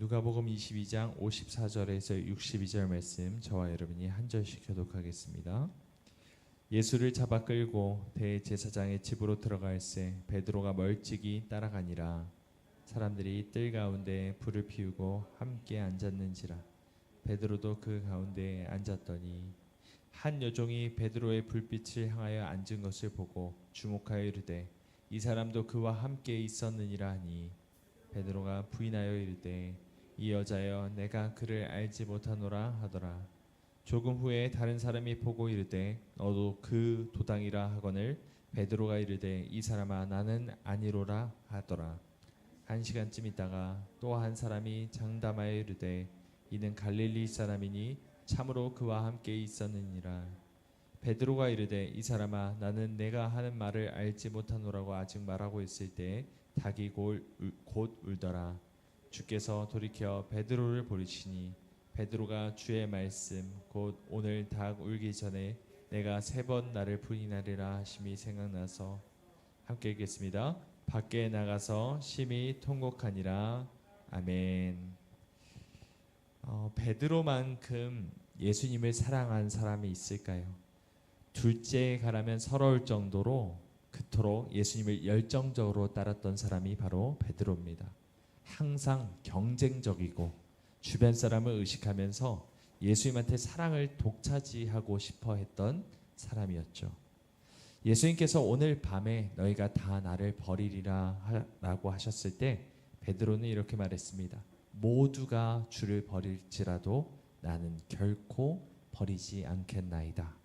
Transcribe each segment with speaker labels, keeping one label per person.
Speaker 1: 누가복음 22장 54절에서 62절 말씀 저와 여러분이 한 절씩 교독하겠습니다. 예수를 잡아 끌고 대제사장의 집으로 들어갈새 베드로가 멀찍이 따라가니라. 사람들이 뜰 가운데 불을 피우고 함께 앉았는지라. 베드로도 그 가운데에 앉았더니 한 여종이 베드로의 불빛을 향하여 앉은 것을 보고 주목하여 이르되 이 사람도 그와 함께 있었느니라 하니 베드로가 부인하여 이르되 이 여자여 내가 그를 알지 못하노라 하더라. 조금 후에 다른 사람이 보고 이르되 너도 그 도당이라 하거늘 베드로가 이르되 이 사람아 나는 아니로라 하더라. 한 시간쯤 있다가 또 한 사람이 장담하여 이르되 이는 갈릴리 사람이니 참으로 그와 함께 있었느니라. 베드로가 이르되 이 사람아 나는 내가 하는 말을 알지 못하노라고 아직 말하고 있을 때 닭이 곧 울더라. 주께서 돌이켜 베드로를 부르시니 베드로가 주의 말씀 곧 오늘 닭 울기 전에 내가 3번 나를 부인하리라 하심이 생각나서 함께 읽겠습니다. 밖에 나가서 심히 통곡하니라. 아멘. 베드로만큼 예수님을 사랑한 사람이 있을까요? 둘째에 가라면 서러울 정도로 그토록 예수님을 열정적으로 따랐던 사람이 바로 베드로입니다. 항상 경쟁적이고 주변 사람을 의식하면서 예수님한테 사랑을 독차지하고 싶어 했던 사람이었죠. 예수님께서 오늘 밤에 너희가 다 나를 버리리라 라고 하셨을 때 베드로는 이렇게 말했습니다. 모두가 주를 버릴지라도 나는 결코 버리지 않겠나이다.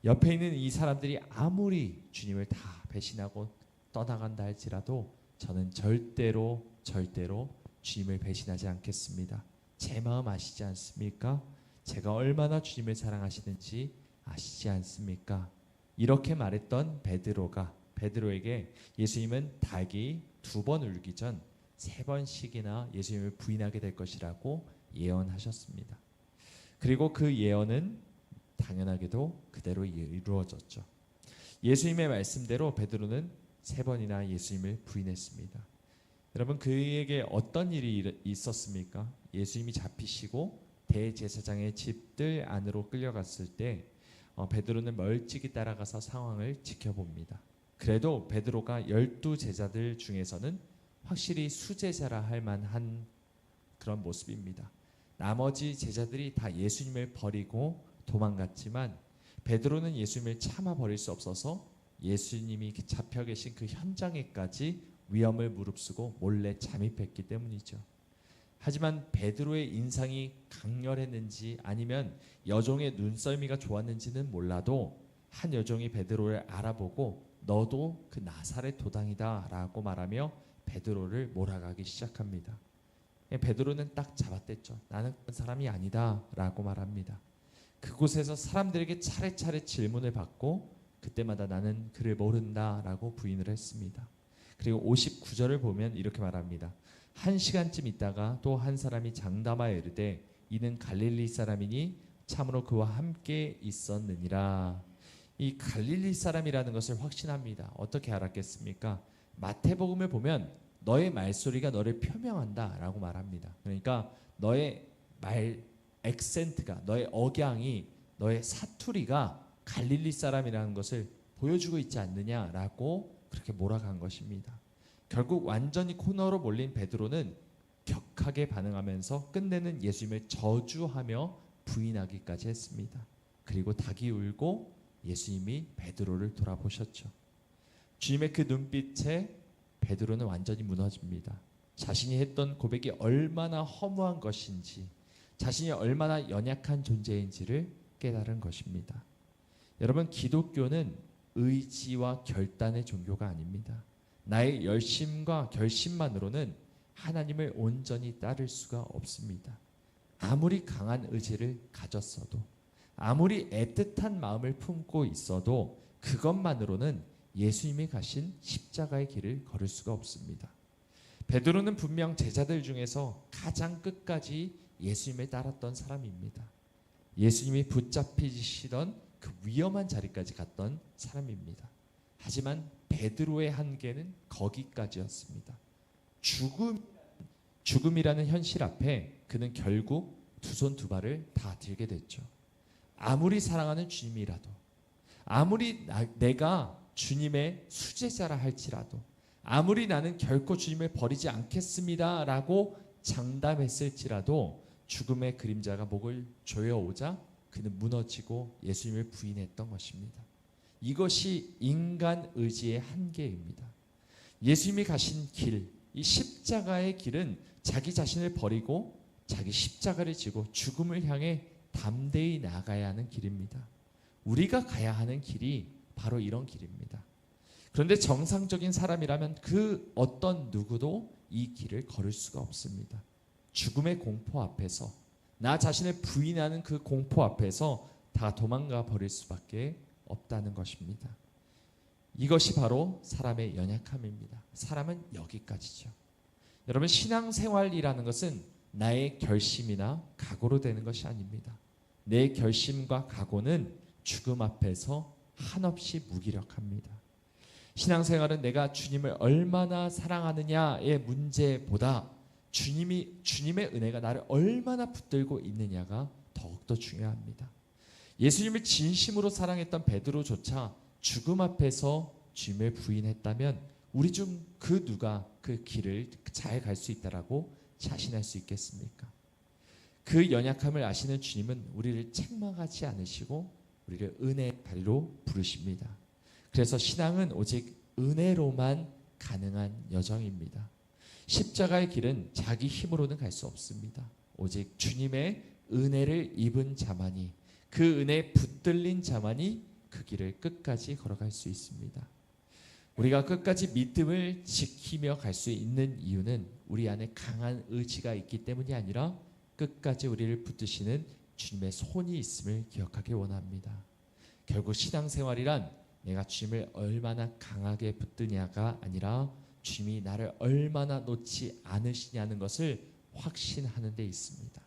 Speaker 1: 옆에 있는 이 사람들이 아무리 주님을 다 배신하고 떠나간다 할지라도 저는 절대로 주님을 배신하지 않겠습니다. 제 마음 아시지 않습니까? 제가 얼마나 주님을 사랑하시는지 아시지 않습니까? 이렇게 말했던 베드로에게 예수님은 닭이 2번 울기 전 3번씩이나 예수님을 부인하게 될 것이라고 예언하셨습니다. 그리고 그 예언은 당연하게도 그대로 이루어졌죠. 예수님의 말씀대로 베드로는 3번이나 예수님을 부인했습니다. 여러분 그에게 어떤 일이 있었습니까? 예수님이 잡히시고 대제사장의 집들 안으로 끌려갔을 때 베드로는 멀찍이 따라가서 상황을 지켜봅니다. 그래도 베드로가 12제자들 중에서는 확실히 수제자라 할 만한 그런 모습입니다. 나머지 제자들이 다 예수님을 버리고 도망갔지만 베드로는 예수님을 참아 버릴 수 없어서 예수님이 잡혀 계신 그 현장에까지 위험을 무릅쓰고 몰래 잠입했기 때문이죠. 하지만 베드로의 인상이 강렬했는지 아니면 여종의 눈썰미가 좋았는지는 몰라도 한 여종이 베드로를 알아보고 너도 그 나사렛 도당이다 라고 말하며 베드로를 몰아가기 시작합니다. 베드로는 딱 잡아댔죠. 나는 그런 사람이 아니다 라고 말합니다. 그곳에서 사람들에게 차례차례 질문을 받고 그때마다 나는 그를 모른다 라고 부인을 했습니다. 그리고 59절을 보면 이렇게 말합니다. 한 시간쯤 있다가 또 한 사람이 장담하여 이르되 이는 갈릴리 사람이니 참으로 그와 함께 있었느니라. 이 갈릴리 사람이라는 것을 확신합니다. 어떻게 알았겠습니까? 마태복음을 보면 너의 말소리가 너를 표명한다 라고 말합니다. 그러니까 너의 말 액센트가 너의 억양이 너의 사투리가 갈릴리 사람이라는 것을 보여주고 있지 않느냐라고 그렇게 몰아간 것입니다. 결국 완전히 코너로 몰린 베드로는 격하게 반응하면서 끝내는 예수님을 저주하며 부인하기까지 했습니다. 그리고 닭이 울고 예수님이 베드로를 돌아보셨죠. 주님의 그 눈빛에 베드로는 완전히 무너집니다. 자신이 했던 고백이 얼마나 허무한 것인지 자신이 얼마나 연약한 존재인지를 깨달은 것입니다. 여러분 기독교는 의지와 결단의 종교가 아닙니다. 나의 열심과 결심만으로는 하나님을 온전히 따를 수가 없습니다. 아무리 강한 의지를 가졌어도 아무리 애틋한 마음을 품고 있어도 그것만으로는 예수님이 가신 십자가의 길을 걸을 수가 없습니다. 베드로는 분명 제자들 중에서 가장 끝까지 예수님을 따랐던 사람입니다. 예수님이 붙잡히시던 그 위험한 자리까지 갔던 사람입니다. 하지만 베드로의 한계는 거기까지였습니다. 죽음 죽음이라는 현실 앞에 그는 결국 두 손 두 발을 다 들게 됐죠. 아무리 사랑하는 주님이라도, 아무리 내가 주님의 수제자라 할지라도, 아무리 나는 결코 주님을 버리지 않겠습니다라고 장담했을지라도 죽음의 그림자가 목을 조여오자 그는 무너지고 예수님을 부인했던 것입니다. 이것이 인간 의지의 한계입니다. 예수님이 가신 길, 이 십자가의 길은 자기 자신을 버리고 자기 십자가를 지고 죽음을 향해 담대히 나아가야 하는 길입니다. 우리가 가야 하는 길이 바로 이런 길입니다. 그런데 정상적인 사람이라면 그 어떤 누구도 이 길을 걸을 수가 없습니다. 죽음의 공포 앞에서, 나 자신을 부인하는 그 공포 앞에서 다 도망가 버릴 수밖에 없다는 것입니다. 이것이 바로 사람의 연약함입니다. 사람은 여기까지죠. 여러분, 신앙생활이라는 것은 나의 결심이나 각오로 되는 것이 아닙니다. 내 결심과 각오는 죽음 앞에서 한없이 무기력합니다. 신앙생활은 내가 주님을 얼마나 사랑하느냐의 문제보다 주님의 은혜가 나를 얼마나 붙들고 있느냐가 더욱더 중요합니다. 예수님을 진심으로 사랑했던 베드로조차 죽음 앞에서 주님을 부인했다면 우리 중 그 누가 그 길을 잘 갈 수 있다라고 자신할 수 있겠습니까? 그 연약함을 아시는 주님은 우리를 책망하지 않으시고 우리를 은혜의 다리로 부르십니다. 그래서 신앙은 오직 은혜로만 가능한 여정입니다. 십자가의 길은 자기 힘으로는 갈 수 없습니다. 오직 주님의 은혜를 입은 자만이, 그 은혜에 붙들린 자만이 그 길을 끝까지 걸어갈 수 있습니다. 우리가 끝까지 믿음을 지키며 갈 수 있는 이유는 우리 안에 강한 의지가 있기 때문이 아니라 끝까지 우리를 붙드시는 주님의 손이 있음을 기억하기 원합니다. 결국 신앙생활이란 내가 주님을 얼마나 강하게 붙드냐가 아니라 주님이 나를 얼마나 놓지 않으시냐는 것을 확신하는 데 있습니다.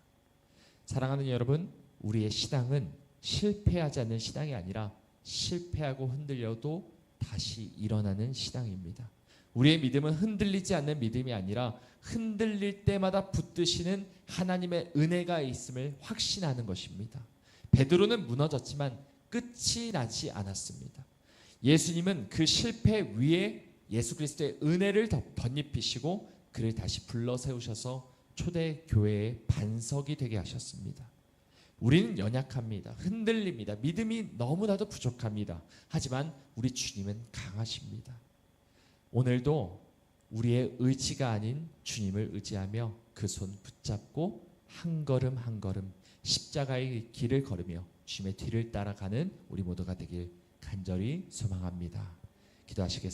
Speaker 1: 사랑하는 여러분, 우리의 신앙은 실패하지 않는 신앙이 아니라 실패하고 흔들려도 다시 일어나는 신앙입니다. 우리의 믿음은 흔들리지 않는 믿음이 아니라 흔들릴 때마다 붙드시는 하나님의 은혜가 있음을 확신하는 것입니다. 베드로는 무너졌지만 끝이 나지 않았습니다. 예수님은 그 실패 위에 예수 그리스도의 은혜를 덧입히시고 그를 다시 불러 세우셔서 초대 교회의 반석이 되게 하셨습니다. 우리는 연약합니다. 흔들립니다. 믿음이 너무나도 부족합니다. 하지만 우리 주님은 강하십니다. 오늘도 우리의 의지가 아닌 주님을 의지하며 그 손 붙잡고 한 걸음 한 걸음 십자가의 길을 걸으며 주님의 뒤를 따라가는 우리 모두가 되길 간절히 소망합니다. 기도하시겠습니다.